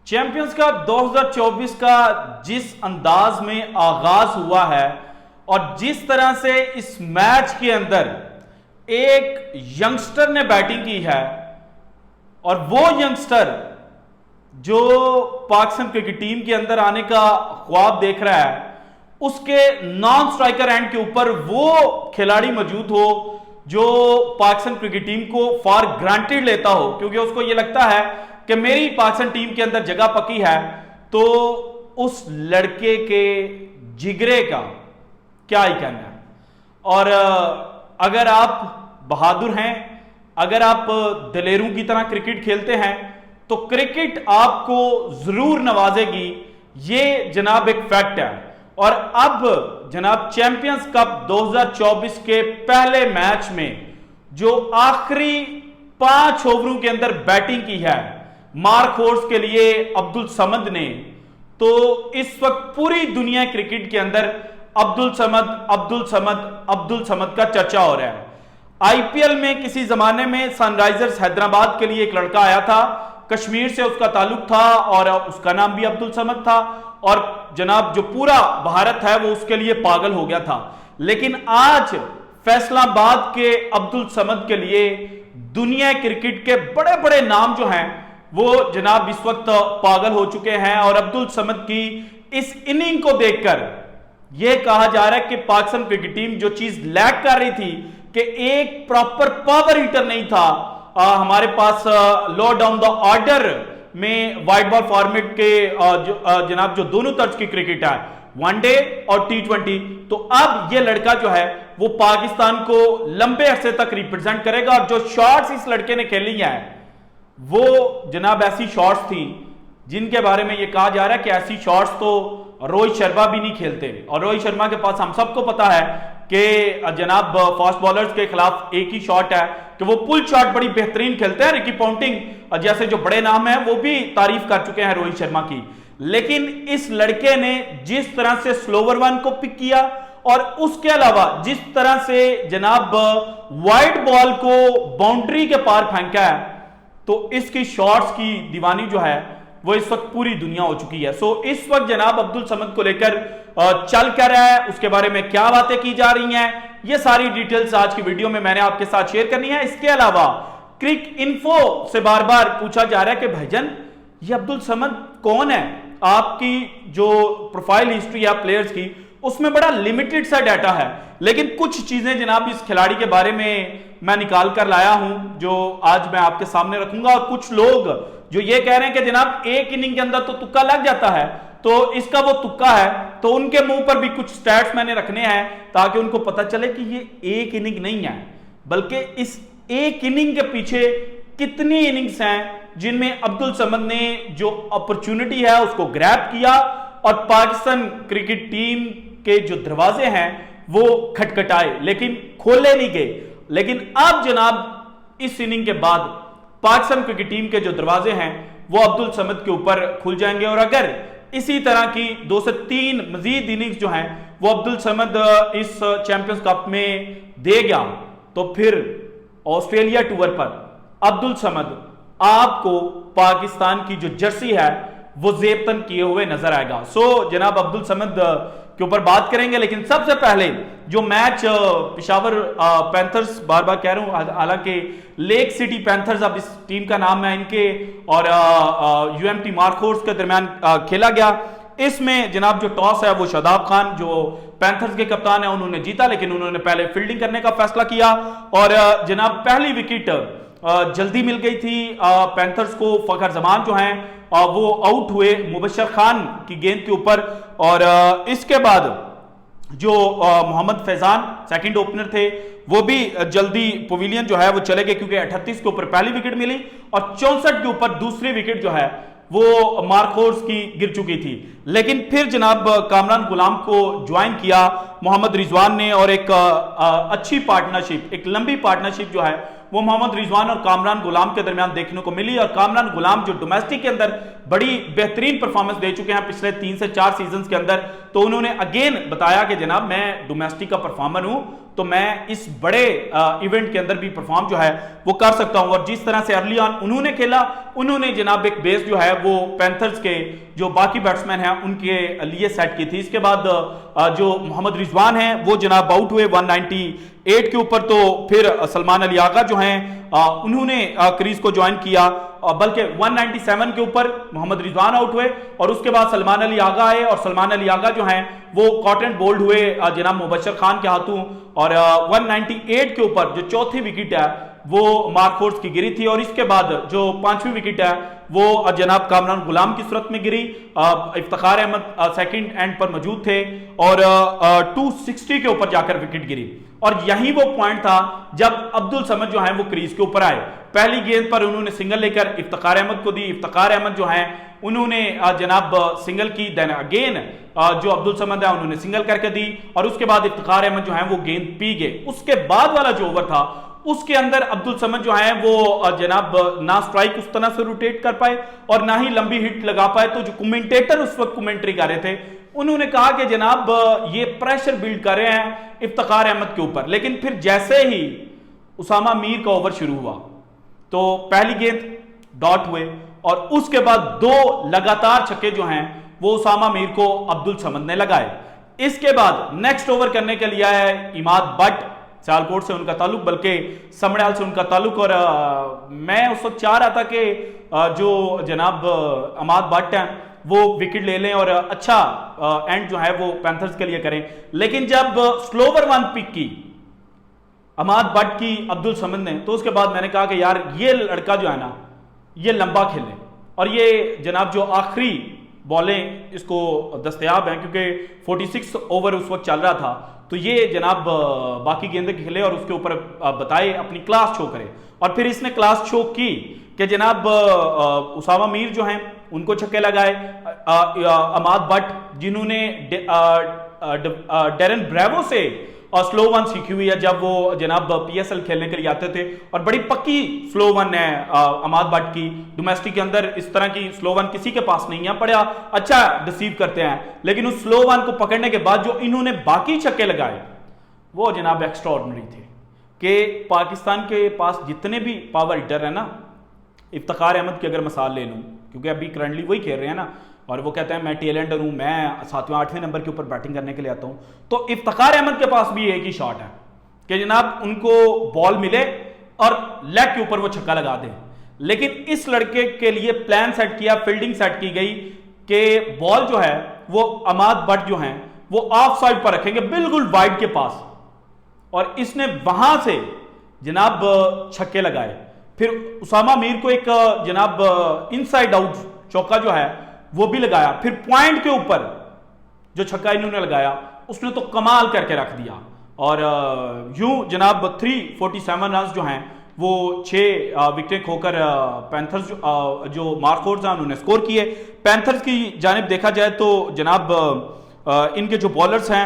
Champions cup 2024 का जिस अंदाज में आगाज हुआ है और जिस तरह से इस मैच के अंदर एक यंगस्टर ने बैटिंग की है और वो यंगस्टर जो पाकिस्तान क्रिकेट टीम के अंदर आने का ख्वाब देख रहा है, उसके नॉन स्ट्राइकर एंड के ऊपर वो खिलाड़ी मौजूद हो जो पाकिस्तान क्रिकेट टीम को फॉर ग्रांटेड लेता हो, क्योंकि उसको ये लगता है कि मेरी पाकिस्तान टीम के अंदर जगह पक्की है। तो उस लड़के के जिगरे का क्या ही कहना है। और अगर आप बहादुर हैं, अगर आप दलेरों की तरह क्रिकेट खेलते हैं तो क्रिकेट आपको जरूर नवाजेगी, ये जनाब एक फैक्ट है। और अब जनाब चैंपियंस कप 2024 के पहले मैच में जो आखिरी 5 ओवरों के अंदर बैटिंग की है मार्क होर्स के लिए अब्दुल समद ने, तो इस वक्त पूरी दुनिया क्रिकेट के अंदर अब्दुल समद का चर्चा हो रहा है। आईपीएल में किसी जमाने में सनराइजर्स हैदराबाद के लिए एक लड़का आया था, कश्मीर से उसका ताल्लुक था और उसका नाम भी अब्दुल समद था, और जनाब जो पूरा भारत है वो उसके लिए पागल हो गया था। लेकिन आज फैसलाबाद के अब्दुल समद के लिए दुनिया क्रिकेट के बड़े बड़े नाम जो हैं वो जनाब इस वक्त पागल हो चुके हैं। और अब्दुल समद की इस इनिंग को देखकर यह कहा जा रहा है कि पाकिस्तान क्रिकेट टीम जो चीज लैक कर रही थी कि एक प्रॉपर पावर हिटर नहीं था हमारे पास लो डाउन द ऑर्डर में वाइड बॉल फॉर्मेट के जनाब जो दोनों तर्ज की क्रिकेट है, वनडे और टी20, तो अब यह लड़का जो है वो पाकिस्तान को लंबे अरसे तक रिप्रेजेंट करेगा। और जो शॉट्स इस लड़के ने खेली है वो जनाब ऐसी शॉट्स थी जिनके बारे में यह कहा जा रहा है कि ऐसी शॉट्स तो रोहित शर्मा भी नहीं खेलते। और रोहित शर्मा के पास हम सबको पता है कि जनाब फास्ट बॉलर्स के खिलाफ एक ही शॉट है कि वो पुल शॉट बड़ी बेहतरीन खेलते हैं। रिकी पॉन्टिंग जैसे जो बड़े नाम हैं वो भी तारीफ कर चुके हैं रोहित शर्मा की। लेकिन इस लड़के ने जिस तरह से स्लोवर वन को पिक किया और उसके अलावा जिस तरह से जनाब वाइड बॉल को बाउंड्री के पार फेंका है, तो इसकी शॉट्स की दीवानी जो है वो इस वक्त पूरी दुनिया हो चुकी है। सो इस वक्त जनाब अब्दुल समद को लेकर चल कर रहा है, उसके बारे में क्या बातें की जा रही हैं, ये सारी डिटेल्स आज की वीडियो में मैंने आपके साथ शेयर करनी है। इसके अलावा क्रिक इन्फो से बार बार पूछा जा रहा है कि भाईजान ये अब्दुल समद कौन है। आपकी जो प्रोफाइल हिस्ट्री है प्लेयर्स की उसमें बड़ा लिमिटेड सा डाटा है, लेकिन कुछ चीजें जनाब इस खिलाड़ी के बारे में मैं निकाल कर लाया हूं जो आज मैं आपके सामने रखूंगा। और कुछ लोग जो ये कह रहे हैं कि जनाब एक इनिंग के अंदर तो तुक्का लग जाता है, तो इसका वो तुक्का है, तो उनके मुंह पर भी कुछ स्टैट्स मैंने रखने हैं ताकि उनको पता चले कि ये एक इनिंग नहीं है, बल्कि इस एक इनिंग के पीछे कितनी इनिंग्स हैं जिनमें अब्दुल समद ने जो अपॉर्चुनिटी है उसको ग्रैब किया और पाकिस्तान क्रिकेट टीम के जो दरवाजे हैं वो खटखटाए लेकिन खोले नहीं गए। लेकिन अब जनाब इस इनिंग के बाद पाकिस्तान क्रिकेट टीम के जो दरवाजे हैं वो अब्दुल समद के ऊपर खुल जाएंगे। और अगर इसी तरह की 2 से 3 मजीद इनिंग्स जो हैं वो अब्दुल समद इस चैंपियंस कप में दे गया, तो फिर ऑस्ट्रेलिया टूर पर अब्दुल समद आपको पाकिस्तान की जो जर्सी है वो जेबतन किए हुए नजर आएगा। सो जनाब अब्दुल समद के ऊपर बात करेंगे, लेकिन सबसे पहले जो मैच पेशावर पैंथर्स, बार बार कह रहा हूं हालांकि लेक सिटी पैंथर्स अब इस टीम का नाम है इनके, और यूएमटी मार्क होर्स के दरमियान खेला गया। इसमें जनाब जो टॉस है वो शादाब खान जो पैंथर्स के कप्तान है उन्होंने जीता, लेकिन उन्होंने पहले फील्डिंग करने का फैसला किया और जनाब पहली विकेट जल्दी मिल गई थी पैंथर्स को। फखर जमान जो हैं वो आउट हुए मुबशर खान की गेंद के ऊपर, और इसके बाद जो मोहम्मद फैजान सेकंड ओपनर थे वो भी जल्दी पवेलियन जो है वो चले गए, क्योंकि 38 के ऊपर पहली विकेट मिली और 64 के ऊपर दूसरी विकेट जो है वो मार्क होर्स की गिर चुकी थी। लेकिन फिर जनाब कामरान गुलाम को ज्वाइन किया मोहम्मद रिजवान ने, और एक अच्छी पार्टनरशिप, एक लंबी पार्टनरशिप जो है वो मोहम्मद रिजवान और कामरान गुलाम के दरमियान देखने को मिली। और कामरान गुलाम जो डोमेस्टिक के अंदर बड़ी बेहतरीन परफॉर्मेंस दे चुके हैं पिछले 3 से 4 सीजन के अंदर, तो उन्होंने अगेन बताया कि जनाब मैं डोमेस्टिक का परफॉर्मर हूं तो मैं इस बड़े इवेंट के अंदर भी परफॉर्म जो है वो कर सकता हूं। और जिस तरह से अर्ली ऑन उन्होंने खेला, उन्होंने जनाब एक बेस जो है वो पैंथर्स के जो बाकी बैट्समैन हैं उनके लिए सेट की थी। इसके बाद जो मोहम्मद रिजवान हैं वो जनाब आउट हुए 198 के ऊपर, तो फिर सलमान अली आगा जो हैं उन्होंने क्रीज को ज्वाइन किया, बल्कि 197 के ऊपर मोहम्मद रिजवान आउट हुए और उसके बाद सलमान अली आगा आए और सलमान अली आगा जो हैं वो कॉट एंड बोल्ड हुए जनाब मुबशर खान के हाथों। और 198 के ऊपर जो चौथी विकेट है वो मार्क फोर्स की गिरी थी और इसके बाद जो पांचवी विकेट है वो जनाब कामरान गुलाम की सूरत में गिरी। इफ्तिखार अहमद सेकंड एंड पर मौजूद थे और 260 के ऊपर जाकर विकेट गिरी। और यही वो पॉइंट था जब अब्दुल समद जो है वो क्रीज के ऊपर आए। पहली गेंद पर उन्होंने सिंगल लेकर इफ्तिखार अहमद को दी, इफ्तिखार अहमद जो है उन्होंने जनाब सिंगल की, देन अगेन जो अब्दुल समद है उन्होंने सिंगल करके दी और उसके बाद इफ्तिखार अहमद जो है वो गेंद पी गए। उसके बाद वाला जो ओवर था उसके अंदर अब्दुल समद जो है वो जनाब ना स्ट्राइक उस तरह से रोटेट कर पाए और ना ही लंबी हिट लगा पाए। तो जो कमेंटेटर उस वक्त कमेंट्री कर रहे थे उन्होंने कहा कि जनाब ये प्रेशर बिल्ड कर रहे हैं इफ्तिखार अहमद के ऊपर। लेकिन फिर जैसे ही उसामा मीर का ओवर शुरू हुआ तो पहली गेंद डॉट हुए और उसके बाद दो लगातार छक्के जो हैं वो उसामा मीर को अब्दुल समद ने लगाए। इसके बाद नेक्स्ट ओवर करने के लिए आया है इमाद बट, सियालकोट से उनका ताल्लुक, बल्कि समड़याल से उनका ताल्लुक। और मैं उस वक्त चाह रहा था कि जो जनाब इमाद बट हैं वो विकेट ले लें और अच्छा एंड जो है वो पैंथर्स के लिए करें। लेकिन जब स्लोवर वन पिक की इमाद बट की अब्दुल समद ने, तो उसके बाद मैंने कहा कि यार ये लड़का जो है ना ये लंबा खेले और ये जनाब जो आखिरी बॉलें इसको दस्तयाब हैं क्योंकि 46 ओवर उस वक्त चल रहा था, तो ये जनाब बाकी गेंदें खेले और उसके ऊपर बताए अपनी क्लास शो करे। और फिर इसने क्लास शो की कि जनाब उसामा मीर जो हैं उनको छक्के लगाए, इमाद बट जिन्होंने डेरन ब्रेवो से स्लो वन सीखी हुई है जब वो जनाब पीएसएल खेलने के लिए आते थे और बड़ी पक्की स्लो वन है इमाद बट की। डोमेस्टिक के अंदर इस तरह की स्लो वन किसी के पास नहीं है, बड़ा अच्छा डिसीव करते हैं। लेकिन उस स्लो वन को पकड़ने के बाद जो इन्होंने बाकी छक्के लगाए वो जनाब एक्स्ट्रा ऑर्डिनरी थे कि पाकिस्तान के पास जितने भी पावर हिटर है ना, इफ्तिखार अहमद की अगर मिसाल ले लूं क्योंकि अभी करंटली वही खेल रहे हैं ना और वो कहते हैं मैं टेलेंडर हूं, मैं 7वें 8वें नंबर के ऊपर बैटिंग करने के लिए आता हूं, तो इफ्तिखार अहमद के पास भी एक ही शॉट है कि जनाब उनको बॉल मिले और लेग के ऊपर वो छक्का लगा दें। लेकिन इस लड़के के लिए प्लान सेट किया, फील्डिंग सेट की गई कि बॉल जो है वो इमाद बट जो है वो ऑफ साइड पर रखेंगे बिल्कुल वाइड के पास, और इसने वहां से जनाब छक्के लगाए। फिर उसामा मीर को एक जनाब इनसाइड आउट चौका जो है वो भी लगाया। फिर पॉइंट के ऊपर जो छक्का इन्होंने लगाया उसने तो कमाल करके रख दिया और यूं जनाब 347 रन जो हैं वो 6 विकेटें खोकर पैंथर्स जो मार्क फोर्स हैं उन्होंने स्कोर किए। पैंथर्स की जानिब देखा जाए तो जनाब इनके जो बॉलर्स हैं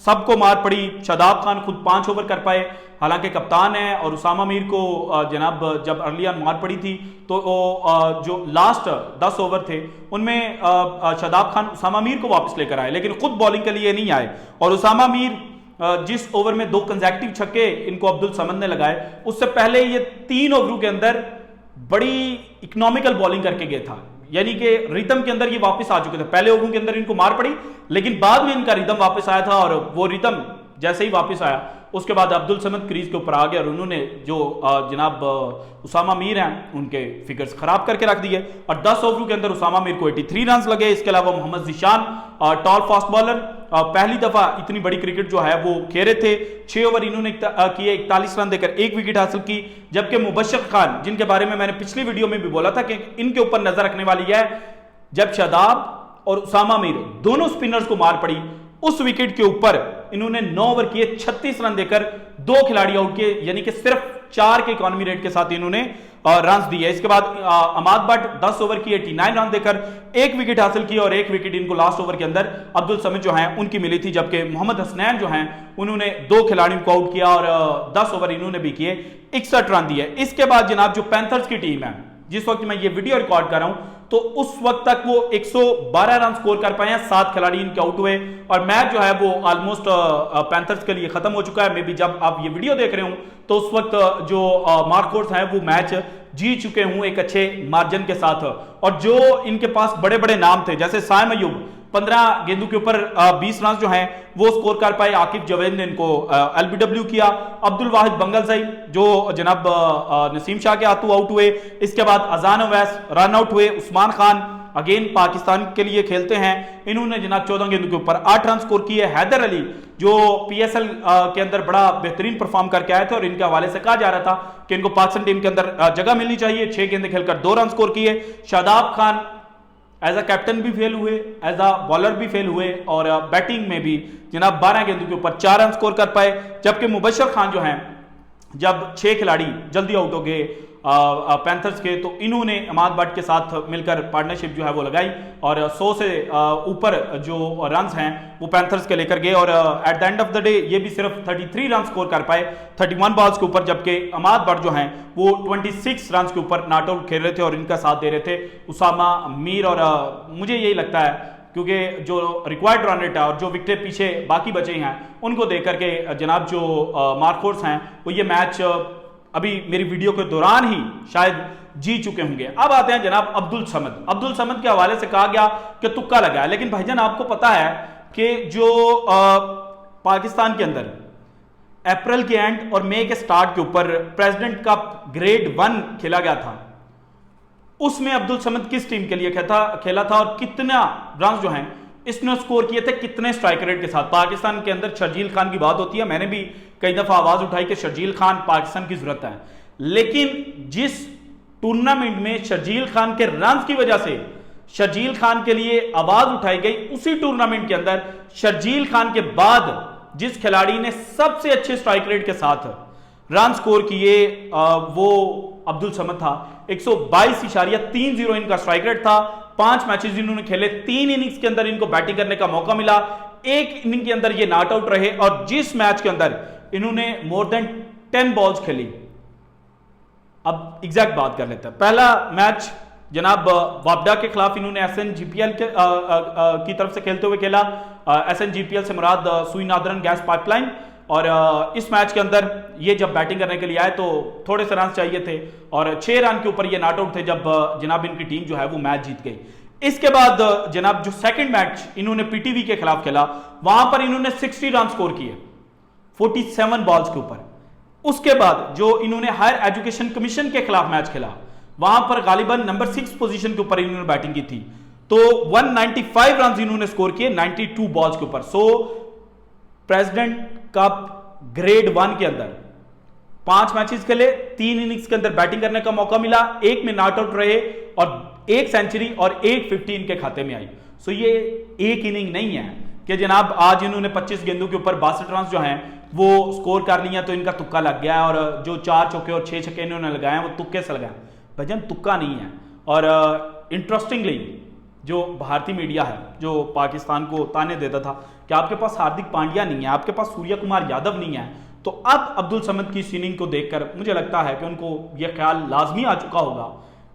सबको मार पड़ी। शादाब खान खुद 5 ओवर कर पाए, हालांकि कप्तान है, और उसामा मीर को जनाब जब अर्ली ऑन मार पड़ी थी तो जो लास्ट 10 ओवर थे उनमें शादाब खान उसामा मीर को वापस लेकर आए, लेकिन खुद बॉलिंग के लिए नहीं आए। और उसामा मीर जिस ओवर में 2 कंसेक्यूटिव छक्के इनको अब्दुल समद ने लगाए, उससे पहले ये 3 ओवरों के अंदर बड़ी इकोनॉमिकल बॉलिंग करके गए था, यानी कि रिदम के अंदर ये वापस आ चुके थे। पहले ओवरों के अंदर इनको मार पड़ी लेकिन बाद में इनका रिदम वापस आया था और वो रिदम जैसे ही वापस आया उसके बाद अब्दुल समद क्रीज के ऊपर आ गया और उन्होंने जो जनाब उसामा मीर हैं उनके फिगर्स खराब करके रख दिए। और 10 ओवरों के अंदर उसामा मीर को 83 रन लगे। इसके अलावा Mohammad Zeeshan tall fast bowler पहली दफा इतनी बड़ी क्रिकेट जो है वो खेले थे। 6 ओवर इन्होंने किए, 41 रन देकर 1 विकेट हासिल की। जबकि मुबशर खान, जिनके बारे में मैंने पिछली वीडियो में भी बोला था कि इनके ऊपर नजर रखने वाली है, जब शादाब और उसामा मीर दोनों स्पिनर्स को मार पड़ी उस विकेट के ऊपर इन्होंने 9 ओवर किए, 36 रन देकर 2 खिलाड़ी आउट किए, यानी कि सिर्फ 4 के इकोनॉमी रेट के साथ इन्होंने रन दिए। इसके बाद इमाद बट 10 ओवर की 89 रन देकर 1 विकेट हासिल की और 1 विकेट इनको लास्ट ओवर के अंदर अब्दुल समद जो हैं उनकी मिली थी। जबकि मोहम्मद हसनैन जो हैं उन्होंने 2 खिलाड़ियों को आउट किया और 10 ओवर इन्होंने भी किए, 61 रन दिए। इसके बाद जनाब जो पैंथर्स की टीम है जिस वक्त मैं ये वीडियो रिकॉर्ड कर रहा हूं, तो उस वक्त तक वो 112 रन स्कोर कर पाए हैं, 7 खिलाड़ी इनके आउट हुए और मैच जो है वो ऑलमोस्ट पैंथर्स के लिए खत्म हो चुका है। मे बी जब आप ये वीडियो देख रहे हो तो उस वक्त जो मार्कोर्स हैं वो मैच जीत चुके हूं एक अच्छे मार्जिन के साथ। और जो इनके पास बड़े बड़े नाम थे जैसे साइम अयूब 15 गेंदों के ऊपर 20 रन जो हैं वो स्कोर कर पाए, आकिब जावेद ने इनको एलबीडब्ल्यू किया, अब्दुल वाहिद बंगलजई जो जनाब नसीम शाह के हाथों आउट हुए, इसके बाद अजान अवैस रन आउट हुए, उस्मान खान अगेन पाकिस्तान के लिए खेलते हैं, इन्होंने जनाब 14 गेंदों के ऊपर 8 रन स्कोर किए। हैदर अली जो पीएसएल के अंदर बड़ा बेहतरीन परफॉर्म करके आए थे और इनके हवाले से कहा जा रहा था कि इनको पाकिस्तान टीम के अंदर जगह मिलनी चाहिए, 6 गेंदें खेलकर 2 रन स्कोर किए। Shadab Khan as a captain भी फेल हुए, एज अ बॉलर भी फेल हुए और बैटिंग में भी जनाब 12 गेंदों के ऊपर 4 रन स्कोर कर पाए। जबकि मुबशर खान जो हैं जब 6 खिलाड़ी जल्दी आउट हो गए पैंथर्स के, तो इन्होंने अमाद बट के साथ मिलकर पार्टनरशिप जो है वो लगाई और 100 से ऊपर जो रन्स हैं वो पैंथर्स के लेकर गए और at the end of the day ये भी सिर्फ 33 रन स्कोर कर पाए 31 बॉल्स के ऊपर, जबकि अमाद बट जो हैं वो 26 रन के ऊपर नॉट आउट खेल रहे थे और इनका साथ दे रहे थे उसामा मीर। और मुझे यही लगता है क्योंकि जो रिक्वायर्ड रन रेट है और जो विकेट पीछे बाकी बचे हैं उनको देख करके जनाब जो मार्कोर्स हैं वो ये मैच अभी मेरी वीडियो के दौरान ही शायद जीत चुके होंगे। अब आते हैं जनाब अब्दुल समद। अब्दुल समद के हवाले से कहा गया कि तुक्का लगा है, लेकिन भाईजान आपको पता है कि जो पाकिस्तान के अंदर अप्रैल के एंड और मई के स्टार्ट के ऊपर प्रेसिडेंट कप ग्रेड 1 खेला गया था, उसमें अब्दुल समद किस टीम के लिए खेला था और कितना रन जो हैं इसने स्कोर किए थे, कितने स्ट्राइक रेट के साथ। पाकिस्तान के अंदर शर्जील खान की बात होती है, मैंने भी कई दफा आवाज उठाई कि शर्जील खान पाकिस्तान की जरूरत है, लेकिन जिस टूर्नामेंट में शर्जील खान के रन की वजह से शर्जील खान के लिए आवाज उठाई गई, उसी टूर्नामेंट के अंदर शर्जील खान के बाद जिस खिलाड़ी ने सबसे अच्छे स्ट्राइक रेट के साथ रन स्कोर किए वो अब्दुल समद था। 122.30 इनका स्ट्राइक रेट था। 5 मैचेस इन्होंने खेले, 3 इनिंग्स के अंदर इनको बैटिंग करने का मौका मिला, 1 इनिंग के अंदर ये नॉट आउट रहे और जिस मैच के अंदर इन्होंने मोर देन 10 बॉल्स खेली। अब एग्जैक्ट बात कर लेते हैं। पहला मैच जनाब वापडा के खिलाफ इन्होंने एसएनजीपीएल की तरफ से खेलते हुए खेला। एसएनजीपीएल से मुराद सुई नादरन गैस पाइपलाइन। और इस मैच के अंदर ये जब बैटिंग करने के लिए आए तो थोड़े से रन चाहिए थे और 6 रन के ऊपर ये नॉट आउट थे जब जनाब इनकी टीम जो है वो मैच जीत गई। इसके बाद जनाब जो सेकंड मैच इन्होंने पीटीवी के खिलाफ खेला, वहां पर इन्होंने 60 रन स्कोर किए 47 बॉल्स के ऊपर। उसके बाद जो इन्होंने हायर एजुकेशन कमीशन के खिलाफ मैच खेला, वहां पर गालिबन नंबर 6 पोजीशन के ऊपर इन्होंने बैटिंग की थी, तो 195 रन इन्होंने स्कोर किए 92 बॉल्स के ऊपर। सो प्रेसिडेंट कप ग्रेड 1 के अंदर 5 मैचेस खेले, 3 इनिंग्स के अंदर बैटिंग करने का मौका मिला, 1 में नॉट आउट रहे और 1 सेंचुरी और 1 50 इनके खाते में आई। सो ये एक इनिंग नहीं है कि जनाब आज इन्होंने 25 गेंदों के ऊपर 62 रन जो हैं वो स्कोर कर लिया तो इनका तुक्का लग गया है और जो 4 चौके और 6 छक्के इन्होंने लगाए हैं वो तुक्के से लगाए। भजन तुक्का नहीं है। और इंटरेस्टिंगली जो भारतीय मीडिया है जो पाकिस्तान को ताने देता था कि आपके पास हार्दिक पांड्या नहीं है, आपके पास सूर्य कुमार यादव नहीं है, तो अब अब्दुल समद की इस इनिंग को देखकर मुझे लगता है कि उनको यह ख्याल लाजमी आ चुका होगा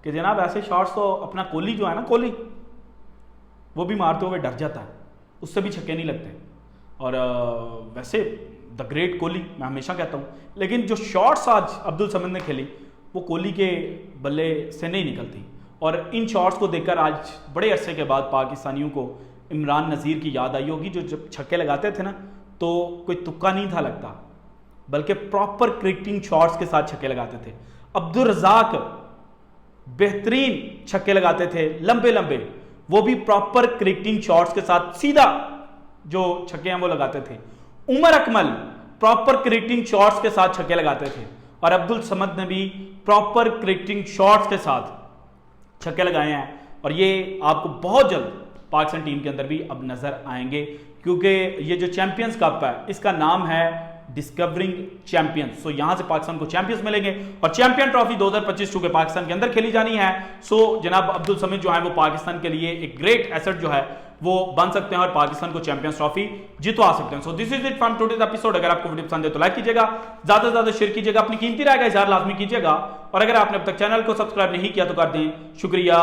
कि जनाब ऐसे शॉट्स तो अपना कोहली जो है ना, कोहली वो भी मारते हुए डर जाता है, उससे भी छक्के नहीं लगते। और वैसे द ग्रेट कोहली मैं हमेशा कहता हूँ, लेकिन जो शॉट्स आज अब्दुल समद ने खेली वो कोहली के बल्ले से नहीं निकलती। और इन शॉट्स को देखकर आज बड़े अरसे के बाद पाकिस्तानियों को इमरान नज़ीर की याद आई होगी, जो जब छक्के लगाते थे ना तो कोई तुक्का नहीं था लगता, बल्कि प्रॉपर क्रिकेटिंग शॉट्स के साथ छक्के लगाते थे। अब्दुल रज़ाक बेहतरीन छक्के लगाते थे, लंबे लंबे, वो भी प्रॉपर क्रिकेटिंग शॉट्स के साथ सीधा जो छक्के हैं वो लगाते थे। Umar Akmal proper cricketing shots के साथ छक्के लगाते थे और अब्दुल समद ने भी प्रॉपर क्रिकेटिंग शॉट्स के साथ छक्के लगाए हैं। और ये आपको बहुत जल्द पाकिस्तान टीम के अंदर भी अब नजर आएंगे, क्योंकि ये जो चैंपियंस कप है इसका नाम है डिस्कवरिंग चैंपियंस। सो यहां से पाकिस्तान को चैंपियंस मिलेंगे और चैंपियन ट्रॉफी 2025 चूंकि पाकिस्तान के अंदर खेली जानी है, सो जनाब अब्दुल समीद जो है वो पाकिस्तान के लिए एक ग्रेट एसेट जो है वो बन सकते हैं और पाकिस्तान को चैंपियंस ट्रॉफी जितवा सकते हैं। So this is it from today's episode. अगर आपको वीडियो पसंद है तो लाइक कीजिएगा, ज्यादा से ज्यादा शेयर कीजिएगा, अपनी कीमती राय का इजहार लाजमी कीजिएगा और अगर आपने अब तक चैनल को सब्सक्राइब नहीं किया तो कर दें। शुक्रिया।